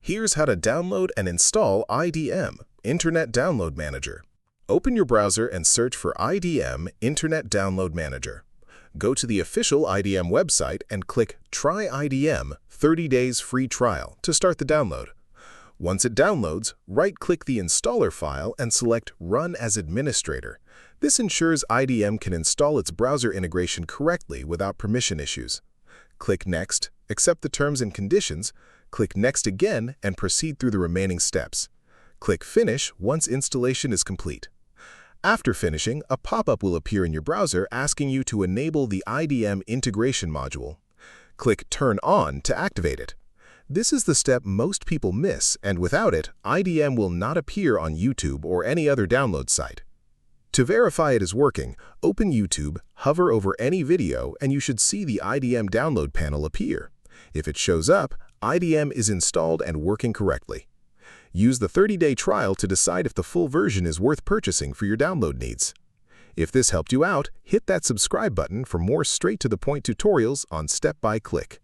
Here's how to download and install IDM, Internet Download Manager. Open your browser and search for IDM, Internet Download Manager. Go to the official IDM website and click Try IDM 30 Days Free Trial to start the download. Once it downloads, right-click the installer file and select Run as Administrator. This ensures IDM can install its browser integration correctly without permission issues. Click Next, accept the terms and conditions, click Next again, and proceed through the remaining steps. Click Finish once installation is complete. After finishing, a pop-up will appear in your browser asking you to enable the IDM integration module. Click Turn On to activate it. This is the step most people miss, and without it, IDM will not appear on YouTube or any other download site. To verify it is working, open YouTube, hover over any video, and you should see the IDM download panel appear. If it shows up, IDM is installed and working correctly. Use the 30-day trial to decide if the full version is worth purchasing for your download needs. If this helped you out, hit that subscribe button for more straight-to-the-point tutorials on step-by-click.